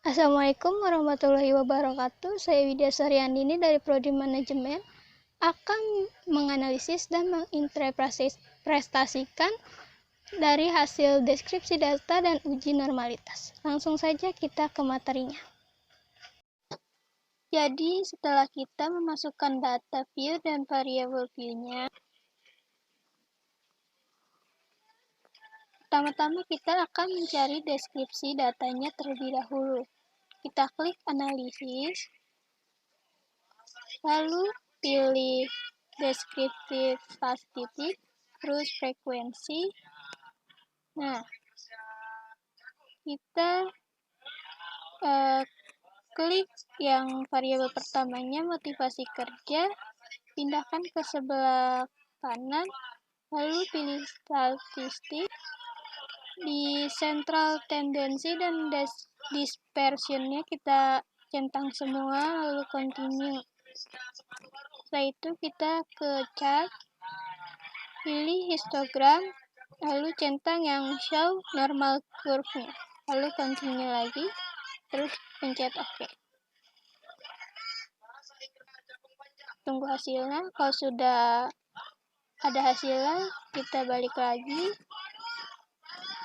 Assalamualaikum warahmatullahi wabarakatuh. Saya Widya Saryandini dari Prodi Manajemen akan menganalisis dan menginterpretasikan dari hasil deskripsi data dan uji normalitas. Langsung saja kita ke materinya. Jadi setelah kita memasukkan data view dan variabel view-nya, pertama-tama kita akan mencari deskripsi datanya terlebih dahulu. Kita klik analisis, lalu pilih deskriptif statistik, terus frekuensi. Nah, kita klik yang variabel pertamanya motivasi kerja, pindahkan ke sebelah kanan, lalu pilih statistik. Di central tendency dan dispersionnya kita centang semua, lalu continue. Setelah itu kita ke chart, pilih histogram, lalu centang yang show normal curve-nya, lalu continue lagi, terus pencet OK. Tunggu hasilnya. Kalau sudah ada hasilnya, kita balik lagi,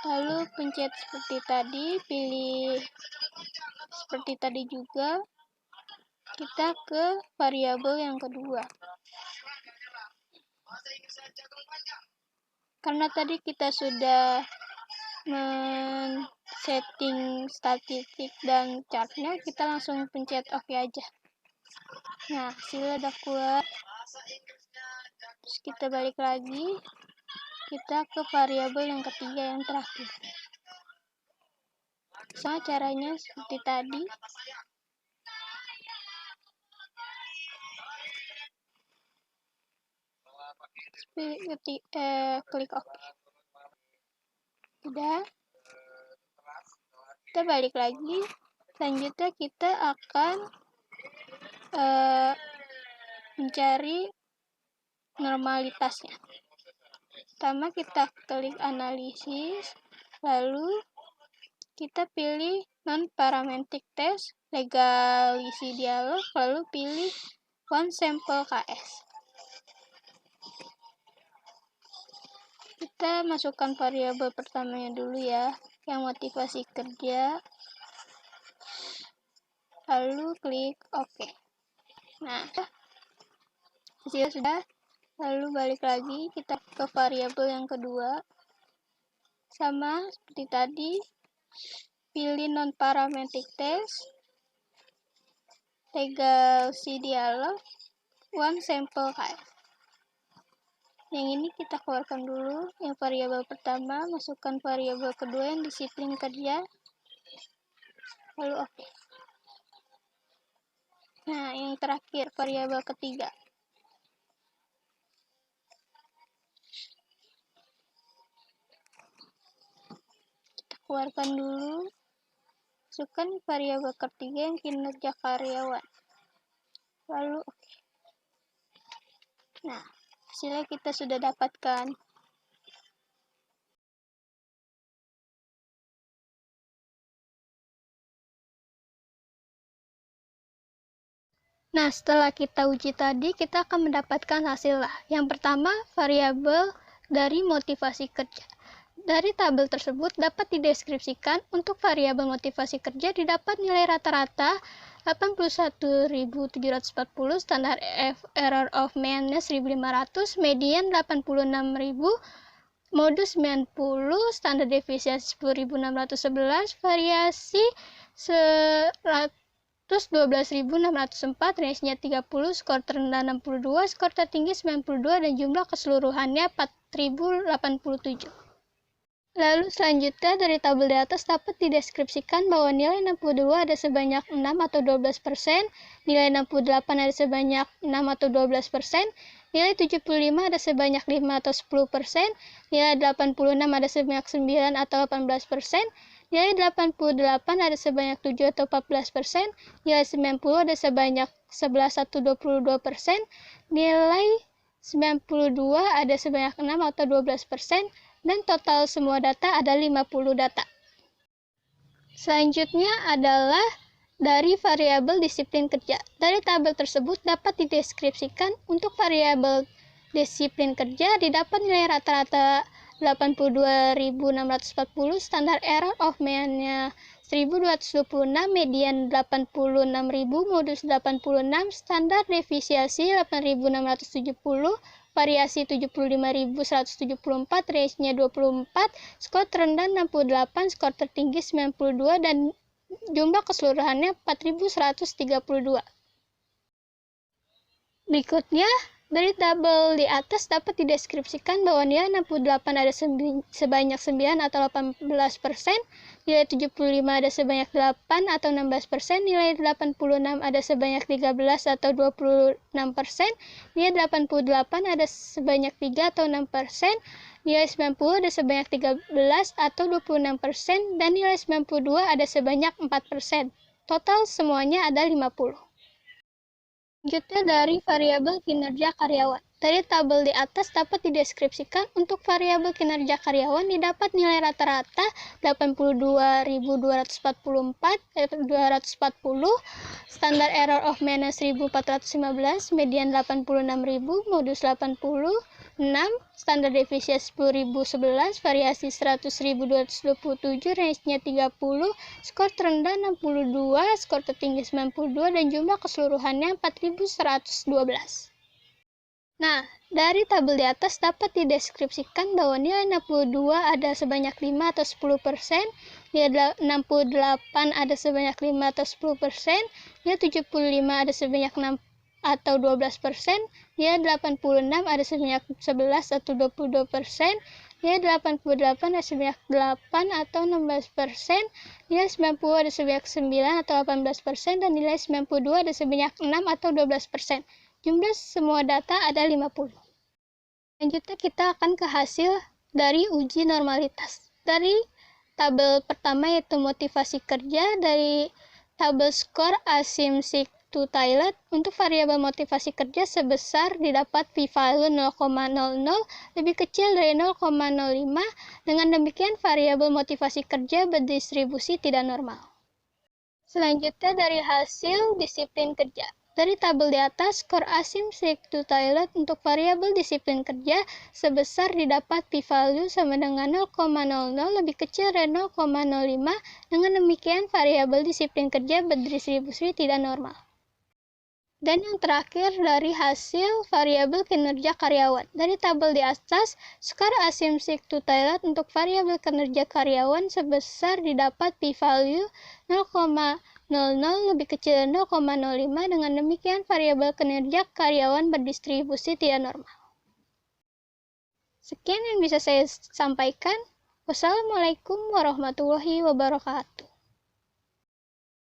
lalu pencet seperti tadi, pilih seperti tadi juga. Kita ke variabel yang kedua. Karena tadi kita sudah men-setting statistik dan chartnya, kita langsung pencet OK aja. Nah, hasilnya udah keluar. Terus kita balik lagi, kita ke variabel yang ketiga yang terakhir. Sama caranya seperti tadi. Klik OK. Udah. Kita balik lagi. Selanjutnya kita akan mencari normalitasnya. Pertama kita klik analisis, lalu kita pilih non-parametric test, legalisi dialog, lalu pilih one sample KS. Kita masukkan variabel pertamanya dulu ya, yang motivasi kerja, lalu klik OK. Nah, hasil sudah. Lalu balik lagi, kita ke variabel yang kedua, sama seperti tadi, pilih non-parametric test, legalisi dialog, one sample KS. Yang ini kita keluarkan dulu, yang variabel pertama, masukkan variabel kedua yang disiplin kerja, lalu OK. Nah, yang terakhir, variabel ketiga. Kita keluarkan dulu, masukkan variabel ketiga yang kinerja karyawan, lalu OK. Nah, hasilnya kita sudah dapatkan. Nah, setelah kita uji tadi, kita akan mendapatkan hasil lah. Yang pertama, variabel dari motivasi kerja. Dari tabel tersebut dapat dideskripsikan untuk variabel motivasi kerja didapat nilai rata-rata 81.740, standar error of minus 1.500, median 86.000, modus 90, standar defisiensi 10.611, variasi 112.604, range-nya 30, skor terendah 62, skor tertinggi 92, dan jumlah keseluruhannya 4.087. Lalu selanjutnya dari tabel di atas dapat dideskripsikan bahwa nilai 62 ada sebanyak 6 atau 12%, nilai 68 ada sebanyak 6 atau 12%, nilai 75 ada sebanyak 5 atau 10%, nilai 86 ada sebanyak 9 atau 18%, nilai 88 ada sebanyak 7 atau 14%, nilai 90 ada sebanyak 11 atau 22%, nilai 92 ada sebanyak 6 atau 12%, dan total semua data ada 50 data. Selanjutnya adalah dari variabel disiplin kerja. Dari tabel tersebut dapat dideskripsikan untuk variabel disiplin kerja didapat nilai rata-rata 82.640, standar error of mean-nya 1.226, median 86.000, modus 86, standar defisiasi 8.670, variasi 75.174, range-nya 24, skor terendah 68, skor tertinggi 92, dan jumlah keseluruhannya 4.132. Berikutnya, dari tabel di atas dapat dideskripsikan bahwa nilai 68 ada sebanyak 9 atau 18%, nilai 75 ada sebanyak 8 atau 16%, nilai 86 ada sebanyak 13 atau 26%, nilai 88 ada sebanyak 3 atau 6%, nilai 90 ada sebanyak 13 atau 26%, dan nilai 92 ada sebanyak 4%. Total semuanya ada 50. Selanjutnya dari variabel kinerja karyawan. Dari tabel di atas dapat dideskripsikan untuk variabel kinerja karyawan didapat nilai rata-rata 82.240, standar error of mean 1.415, median 86.000, modus 86, standar defisiasi 10.011, variasi 100.227, range-nya 30, skor terendah 62, skor tertinggi 92, dan jumlah keseluruhannya 4.112. Nah, dari tabel di atas dapat dideskripsikan bahwa nilai 62 ada sebanyak 5 atau 10%, nilai 68 ada sebanyak 5 atau 10%, nilai 75 ada sebanyak 6 atau 12%, nilai 86 ada sebanyak 11 atau 22%, nilai 88 ada sebanyak 8 atau 16%, nilai 90 ada sebanyak 9 atau 18%, dan nilai 92 ada sebanyak 6 atau 12%. Jumlah semua data ada 50. Selanjutnya kita akan ke hasil dari uji normalitas. Dari tabel pertama yaitu motivasi kerja, dari tabel skor asymmetric to Toilet untuk variabel motivasi kerja sebesar didapat p-value 0,00 lebih kecil dari 0,05. Dengan demikian variabel motivasi kerja berdistribusi tidak normal. Selanjutnya dari hasil disiplin kerja. Dari tabel di atas, skor asymmetric to Toilet untuk variabel disiplin kerja sebesar didapat p-value sama dengan 0,00 lebih kecil dari 0,05. Dengan demikian variabel disiplin kerja berdistribusi tidak normal. Dan yang terakhir dari hasil variabel kinerja karyawan. Dari tabel di atas, skor asymmetric to Toilet untuk variabel kinerja karyawan sebesar didapat p-value 0,00 lebih kecil dari 0,05. Dengan demikian variabel kinerja karyawan berdistribusi tidak normal. Sekian yang bisa saya sampaikan. Wassalamualaikum warahmatullahi wabarakatuh.